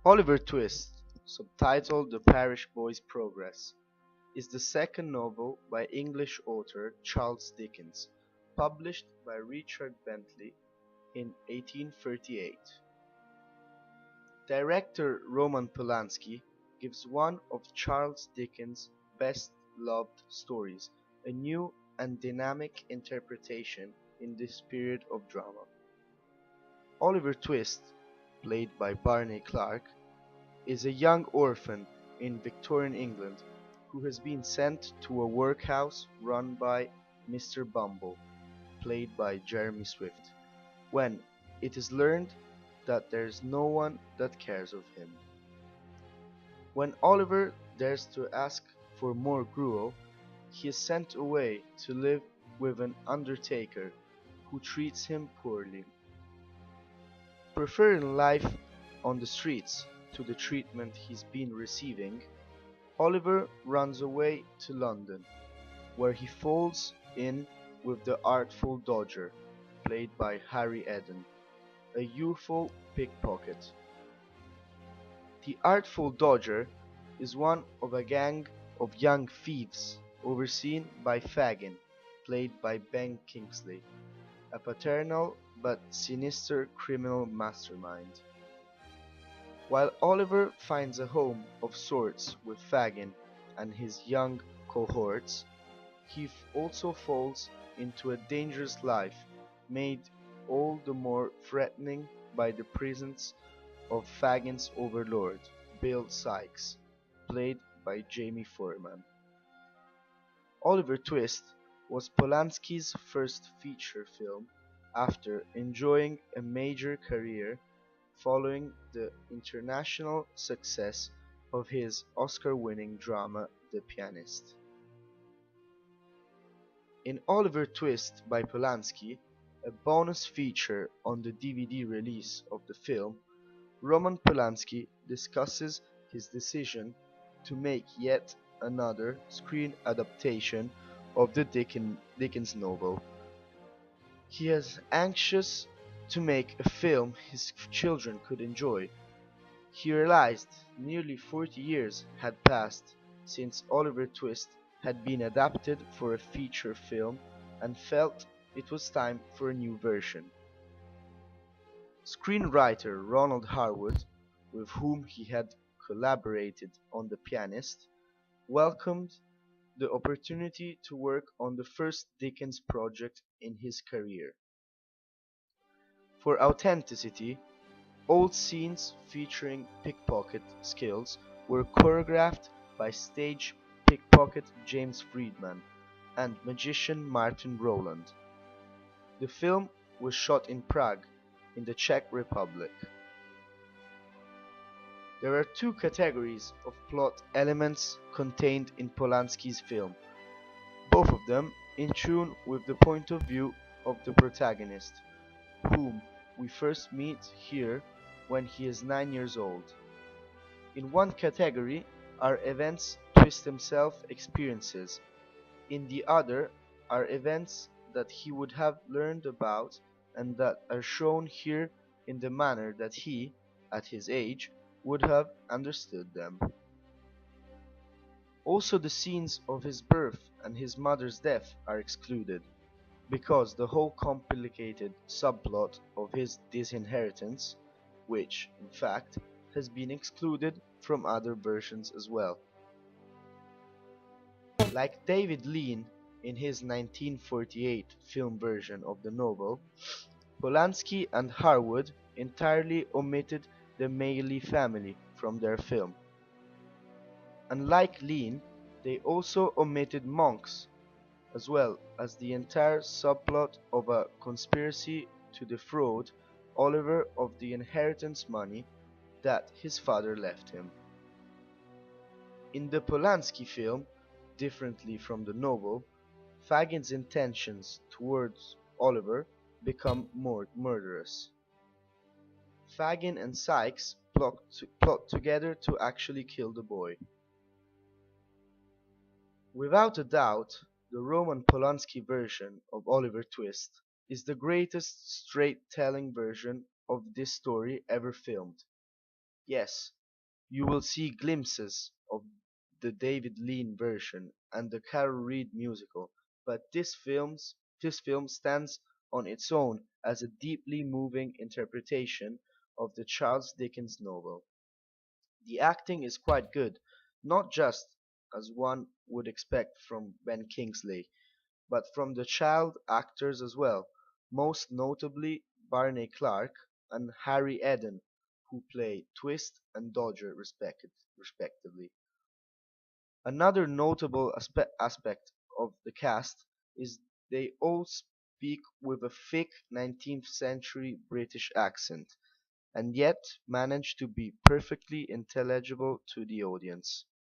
Oliver Twist, subtitled The Parish Boy's Progress, is the second novel by English author Charles Dickens, published by Richard Bentley in 1838. Director Roman Polanski gives one of Charles Dickens' best-loved stories a new and dynamic interpretation in this period of drama. Oliver Twist, played by Barney Clark, is a young orphan in Victorian England who has been sent to a workhouse run by Mr. Bumble, played by Jeremy Swift, when it is learned that there is no one that cares of him. When Oliver dares to ask for more gruel, he is sent away to live with an undertaker who treats him poorly. Preferring life on the streets to the treatment he's been receiving, Oliver runs away to London, where he falls in with the Artful Dodger, played by Harry Eden, a youthful pickpocket. The Artful Dodger is one of a gang of young thieves overseen by Fagin, played by Ben Kingsley, a paternal but sinister criminal mastermind. While Oliver finds a home of sorts with Fagin and his young cohorts, he also falls into a dangerous life made all the more threatening by the presence of Fagin's overlord, Bill Sikes, played by Jamie Foreman. Oliver Twist was Polanski's first feature film after enjoying a major career following the international success of his Oscar-winning drama The Pianist. In Oliver Twist by Polanski, a bonus feature on the DVD release of the film, Roman Polanski discusses his decision to make yet another screen adaptation of the Dickens novel. He is anxious to make a film his children could enjoy. He realized nearly 40 years had passed since Oliver Twist had been adapted for a feature film and felt it was time for a new version. Screenwriter Ronald Harwood, with whom he had collaborated on The Pianist, welcomed the opportunity to work on the first Dickens project in his career. For authenticity, all scenes featuring pickpocket skills were choreographed by stage pickpocket James Friedman and magician Martin Rowland. The film was shot in Prague, in the Czech Republic. There are two categories of plot elements contained in Polanski's film, both of them in tune with the point of view of the protagonist, whom we first meet here when he is 9 years old. In one category are events Twist himself experiences, in the other are events that he would have learned about and that are shown here in the manner that he, at his age, would have understood them. Also the scenes of his birth and his mother's death are excluded, because the whole complicated subplot of his disinheritance, which, in fact, has been excluded from other versions as well. Like David Lean in his 1948 film version of the novel, Polanski and Harwood entirely omitted the Mailey family from their film. Unlike Lean, they also omitted monks, as well as the entire subplot of a conspiracy to defraud Oliver of the inheritance money that his father left him. In the Polanski film, differently from the novel, Fagin's intentions towards Oliver become more murderous. Fagin and Sikes plot together to actually kill the boy. Without a doubt, the Roman Polanski version of Oliver Twist is the greatest straight-telling version of this story ever filmed. Yes, you will see glimpses of the David Lean version and the Carol Reed musical, but this film stands on its own as a deeply moving interpretation of the Charles Dickens novel. The acting is quite good, not just as one would expect from Ben Kingsley, but from the child actors as well, most notably Barney Clark and Harry Eden, who play Twist and Dodger respectively. Another notable aspect of the cast is they all speak with a thick 19th century British accent, and yet manage to be perfectly intelligible to the audience.